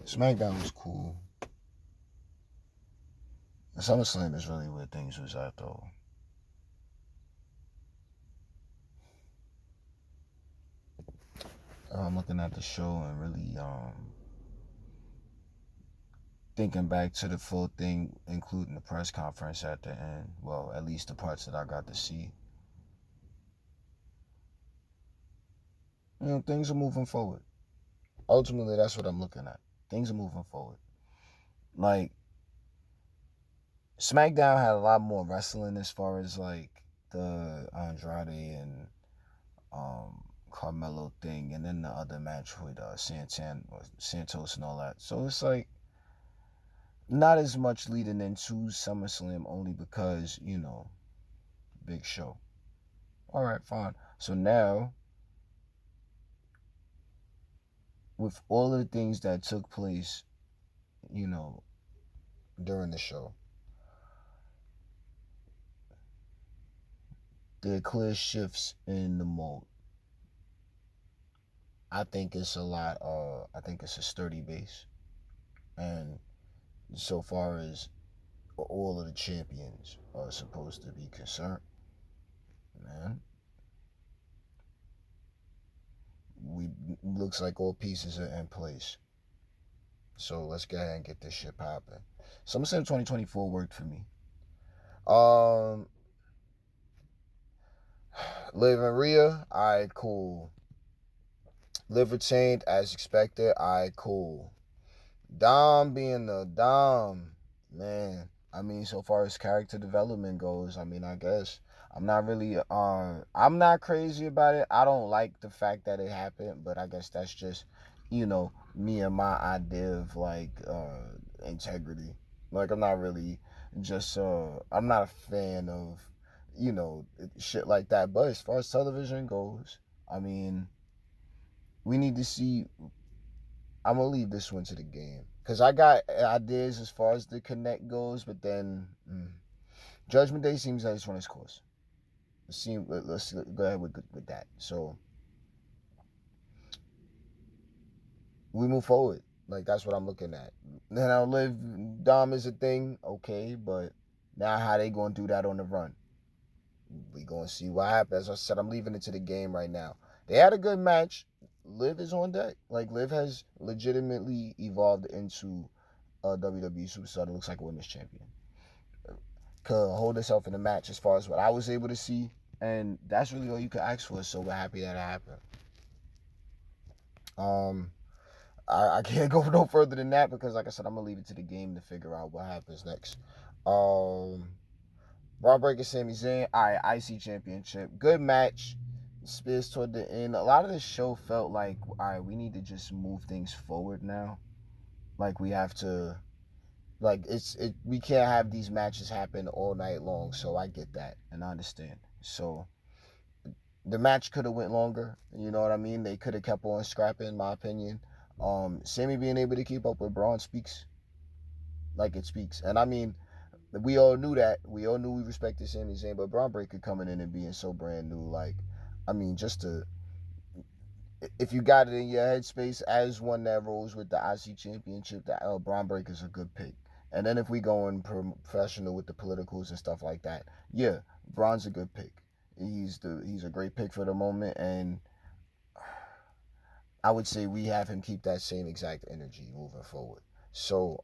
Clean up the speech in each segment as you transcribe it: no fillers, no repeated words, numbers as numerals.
SmackDown was cool. SummerSlam is really where things was at, though. I'm looking at the show and really thinking back to the full thing, including the press conference at the end. Well, at least the parts that I got to see. Things are moving forward. Ultimately, that's what I'm looking at. Things are moving forward. Like, SmackDown had a lot more wrestling as far as like the Andrade and Carmelo thing, and then the other match with Santos and all that. So it's like not as much leading into SummerSlam, only because big show. All right, fine. So now, with all of the things that took place, during the show, there are clear shifts in the mode. I think it's a lot. I think it's a sturdy base, and so far as all of the champions are supposed to be concerned, man, we looks like all pieces are in place. So let's go ahead and get this shit popping. SummerSlam 2024 worked for me. Liv and Rhea, alright, cool. Liv retained as expected, alright, cool. Dom being the Dom, man. I mean, so far as character development goes, I mean, I guess I'm not crazy about it. I don't like the fact that it happened, but I guess that's just, me and my idea of like integrity. Like, I'm not really I'm not a fan of, shit like that. But as far as television goes, I mean, we need to see. I'm gonna leave this one to the game because I got ideas as far as the connect goes, but then Judgment Day seems like it's run its course. Let's go ahead with that. So we move forward. Like, that's what I'm looking at. Now, Liv Dom is a thing, okay, but now how they gonna do that on the run? We gonna see what happens. As I said, I'm leaving it to the game right now. They had a good match. Liv is on deck. Like, Liv has legitimately evolved into a WWE superstar that looks like a women's champion. Could hold herself in the match as far as what I was able to see, and that's really all you could ask for. So we're happy that it happened. I can't go no further than that because, like I said, I'm gonna leave it to the game to figure out what happens next. Braun Breaker, Sami Zayn. All right, IC Championship. Good match. Spears toward the end. A lot of the show felt like, all right, we need to just move things forward now. Like, we have to, like, we can't have these matches happen all night long. So I get that and I understand. So the match could have went longer. You know what I mean? They could have kept on scrapping, in my opinion. Sammy being able to keep up with Braun speaks. Like, it speaks. And I mean, we all knew that. We all knew we respected Sami Zayn, but Braun Breaker coming in and being so brand new, like, I mean, if you got it in your headspace as one that rolls with the IC Championship, that Braun Breaker's a good pick. And then if we go in professional with the politicals and stuff like that, yeah, Braun's a good pick. He's a great pick for the moment, and I would say we have him keep that same exact energy moving forward. So,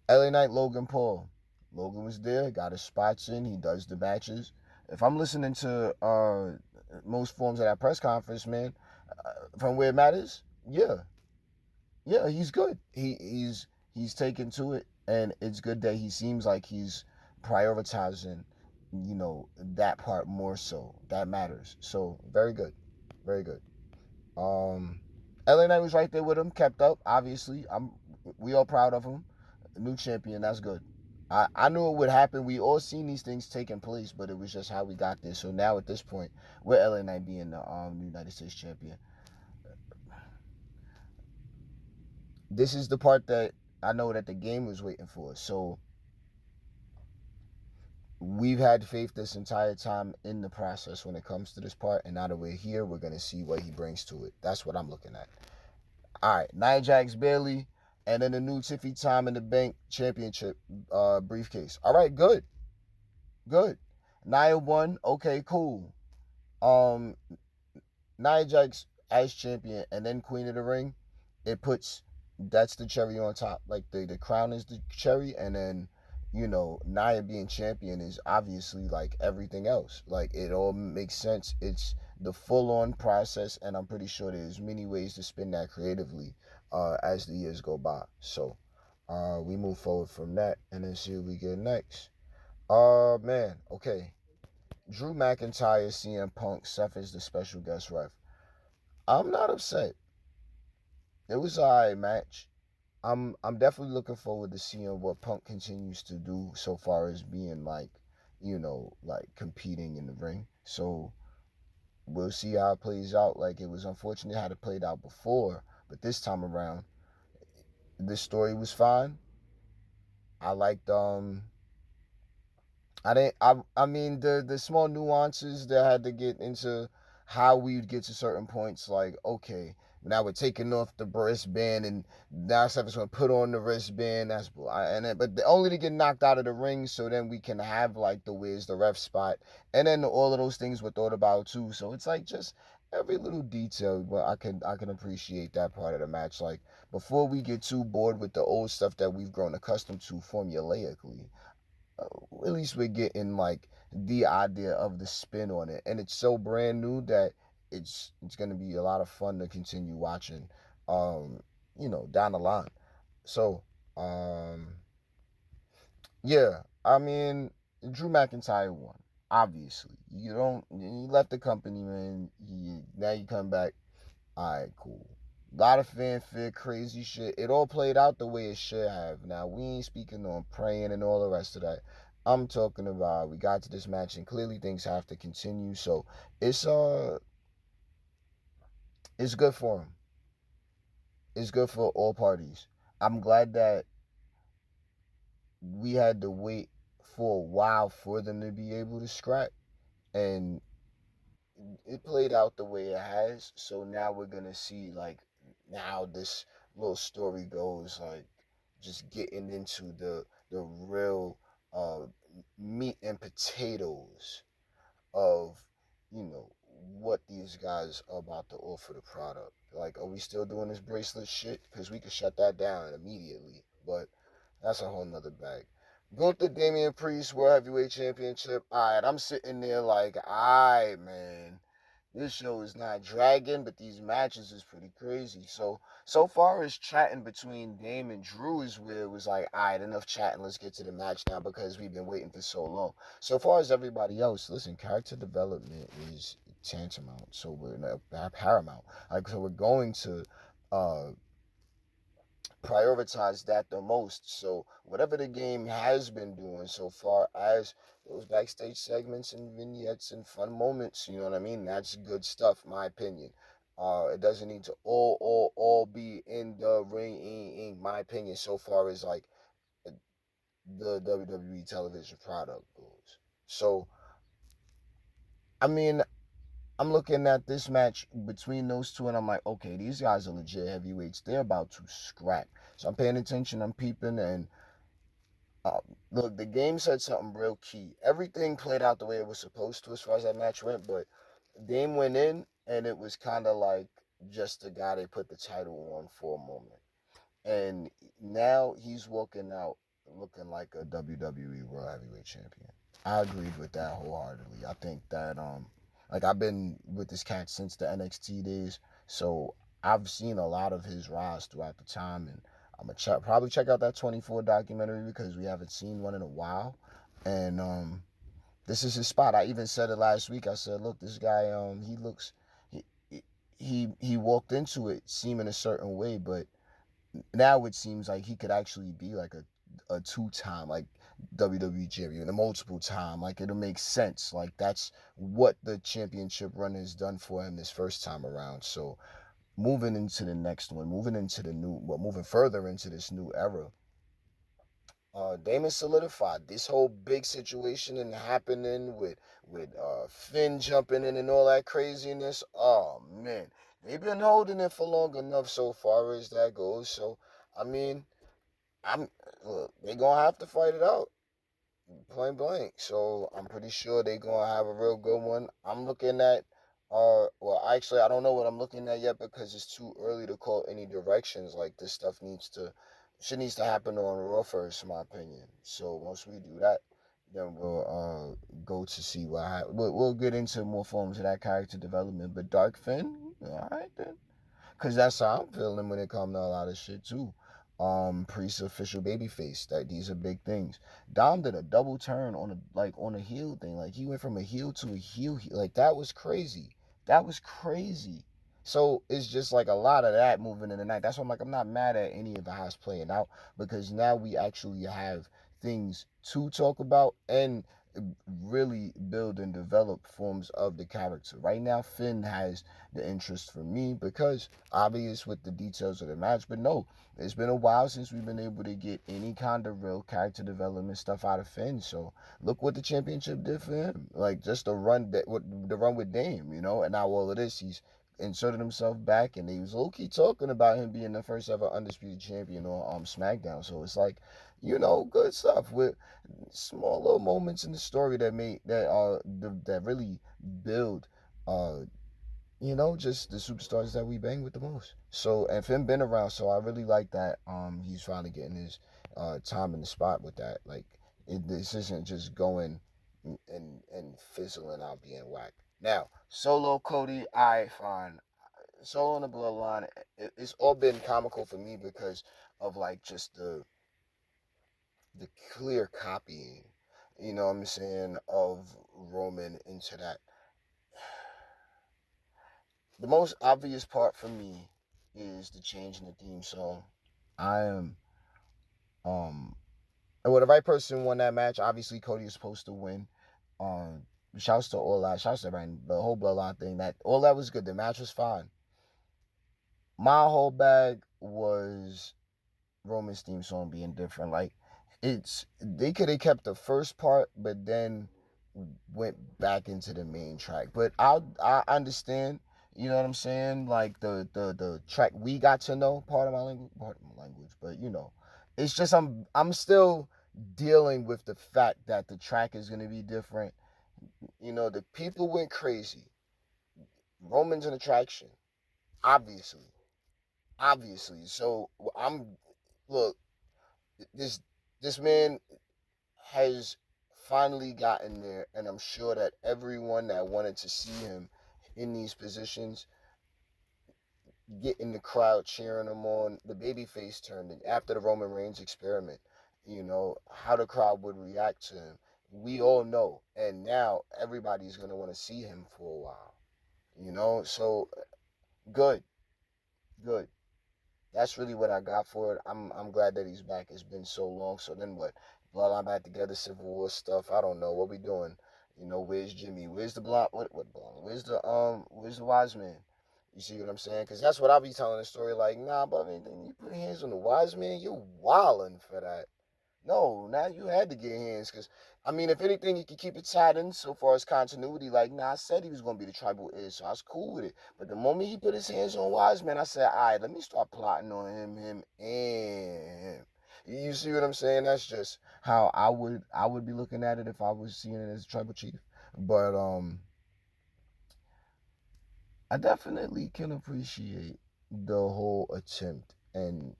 LA Knight, Logan Paul. Logan was there, got his spots in, he does the matches. If I'm listening to most forms of that press conference, man, from where it matters, yeah, he's good. He's taken to it, and it's good that he seems like he's prioritizing, that part more so. That matters. So very good, very good. LA Knight was right there with him, kept up. Obviously, we all proud of him. New champion, that's good. I knew it would happen. We all seen these things taking place, but it was just how we got there. So now at this point, with LA Knight being the United States champion, this is the part that I know that the game was waiting for. So we've had faith this entire time in the process when it comes to this part, and now that we're here, we're gonna see what he brings to it. That's what I'm looking at. All right, Nia Jax Bailey, and then the new Tiffy Time in the Bank Championship briefcase. All right, good, good. Nia won. Okay, cool. Um, Nia Jax as champion and then Queen of the Ring, it puts that's the cherry on top. Like the crown is the cherry, and then Nia being champion is obviously like everything else. Like it all makes sense. It's the full on process, and I'm pretty sure there's many ways to spin that creatively as the years go by. So we move forward from that, and then see what we get next. Man, okay. Drew McIntyre, CM Punk, Seth is the special guest ref. I'm not upset. It was an alright match. I'm definitely looking forward to seeing what Punk continues to do so far as being like, like competing in the ring. So we'll see how it plays out. Like it was unfortunate how it played out before, but this time around, this story was fine. I liked I didn't. I mean the small nuances that I had to get into how we would get to certain points. Like okay, now we're taking off the wristband, and now Seth's going to put on the wristband. That's but only to get knocked out of the ring, so then we can have like the where's the ref spot, and then all of those things were thought about too. So it's like just every little detail. But I can appreciate that part of the match. Like before we get too bored with the old stuff that we've grown accustomed to formulaically, at least we're getting like the idea of the spin on it, and it's so brand new that it's gonna be a lot of fun to continue watching, um, down the line. So, yeah, I mean, Drew McIntyre won. Obviously, you left the company, man. Now you come back. All right, cool. A lot of fanfare, crazy shit. It all played out the way it should have. Now we ain't speaking on praying and all the rest of that. I'm talking about we got to this match and clearly things have to continue. So it's it's good for him. It's good for all parties. I'm glad that we had to wait for a while for them to be able to scrap, and it played out the way it has. So now we're gonna see like now this little story goes, like just getting into the real uh meat and potatoes of what these guys are about to offer the product. Like, are we still doing this bracelet shit? Because we could shut that down immediately. But that's a whole nother bag. Gunther Damian Priest World Heavyweight Championship. Alright, I'm sitting there like, alright, man. This show is not dragging, but these matches is pretty crazy. So far as chatting between Dame and Drew is where it was like, alright, enough chatting. Let's get to the match now because we've been waiting for so long. So far as everybody else, listen, character development is tantamount. So we're paramount. Like, so we're going to uh prioritize that the most. So whatever the game has been doing so far as those backstage segments and vignettes and fun moments, you know what I mean? That's good stuff, my opinion. It doesn't need to all be in the ring, in my opinion, so far as like the WWE television product goes. So, I mean, I'm looking at this match between those two, and I'm like, okay, these guys are legit heavyweights. They're about to scrap. So I'm paying attention. I'm peeping, and look, the game said something real key. Everything played out the way it was supposed to as far as that match went, but Dame went in, and it was kind of like just the guy they put the title on for a moment. And now he's walking out looking like a WWE World Heavyweight Champion. I agreed with that wholeheartedly. I think that like I've been with this cat since the NXT days, so I've seen a lot of his rise throughout the time, and I'm gonna probably check out that 24 documentary because we haven't seen one in a while, and this is his spot. I even said it last week. I said, look, this guy he looks he he walked into it seeming a certain way, but now it seems like he could actually be like a two-time like WWE champion, a multiple time. Like it'll make sense. Like that's what the championship run has done for him this first time around. So moving into the next one, moving further into this new era, Damon solidified this whole big situation and happening with Finn jumping in and all that craziness. Oh man, they've been holding it for long enough so far as that goes. So I mean, I'm look, they gonna have to fight it out, point blank. So I'm pretty sure they gonna have a real good one. I'm looking at, well, actually, I don't know what I'm looking at yet because it's too early to call any directions. Like this stuff shit needs to happen on Raw first, in my opinion. So once we do that, then we'll go to see what happens. We'll get into more forms of that character development. But Dark Finn, all right then. Cause that's how I'm feeling when it comes to a lot of shit too. Priest official babyface. That these are big things. Dom did a double turn on a heel thing. Like he went from a heel to a heel. Like that was crazy. That was crazy. So it's just like a lot of that moving in the night. That's why I'm like I'm not mad at any of the house playing out because now we actually have things to talk about and really build and develop forms of the character. Right now, Finn has the interest for me because obvious with the details of the match, but no, it's been a while since we've been able to get any kind of real character development stuff out of Finn. So look what the championship did for him. Like just the run with Dame, and now all of this, he's inserted himself back, and he was low key talking about him being the first ever undisputed champion on SmackDown. So it's like, good stuff with small little moments in the story that really build just the superstars that we bang with the most. So and Finn been around, so I really like that. He's finally getting his time in the spot with that. Like this isn't just going and fizzling out being whack. Now, Solo Cody, I find Solo in the Bloodline. It's all been comical for me because of like just the clear copying. You know what I'm saying of Roman into that. The most obvious part for me is the change in the theme song. I am and when the right person won that match, obviously Cody was supposed to win. Um Shouts to all that, shouts to everyone, the whole bloodline thing. That all that was good. The match was fine. My whole bag was Roman's theme song being different. Like they could have kept the first part, but then went back into the main track. But I understand, you know what I'm saying? Like the track we got to know, part of my language, but it's just I'm still dealing with the fact that the track is gonna be different. The people went crazy. Roman's an attraction, obviously, obviously. So I'm look this this man has finally gotten there, and I'm sure that everyone that wanted to see him in these positions, getting the crowd cheering him on, the babyface turned after the Roman Reigns experiment, how the crowd would react to him. We all know, and now everybody's gonna want to see him for a while. So good, good. That's really what I got for it. I'm glad that he's back. It's been so long. So then what? Bloodline back together, Civil War stuff. I don't know what we doing. Where's Jimmy? Where's the block? What block? Where's the wise man? You see what I'm saying? Because that's what I'll be telling the story. Like, nah, but I mean, you put hands on the wise man, you're wilding for that. No, now you had to get hands because I mean, if anything, you could keep it tied in so far as continuity. Like, nah, I said he was gonna be the tribal heir, so I was cool with it. But the moment he put his hands on Wiseman, I said, all right, let me start plotting on him, and him. You see what I'm saying? That's just how I would be looking at it if I was seeing it as a tribal chief. But I definitely can appreciate the whole attempt and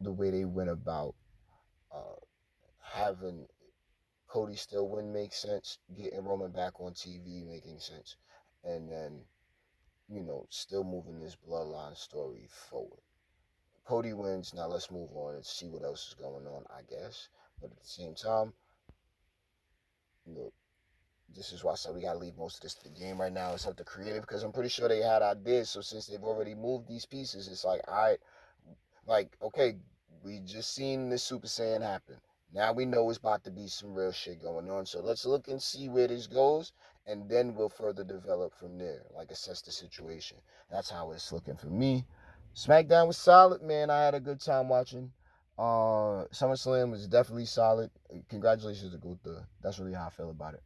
the way they went about uh, having Cody still win makes sense. Getting Roman back on TV making sense. And then, still moving this bloodline story forward. Cody wins. Now let's move on and see what else is going on, I guess. But at the same time, look, this is why I said we gotta leave most of this to the game right now. It's up to creative because I'm pretty sure they had ideas. So since they've already moved these pieces, it's like, all right, like, okay, we just seen this Super Saiyan happen. Now we know it's about to be some real shit going on. So let's look and see where this goes, and then we'll further develop from there. Like assess the situation. That's how it's looking for me. SmackDown was solid, man. I had a good time watching. SummerSlam was definitely solid. Congratulations to Gunther. That's really how I feel about it.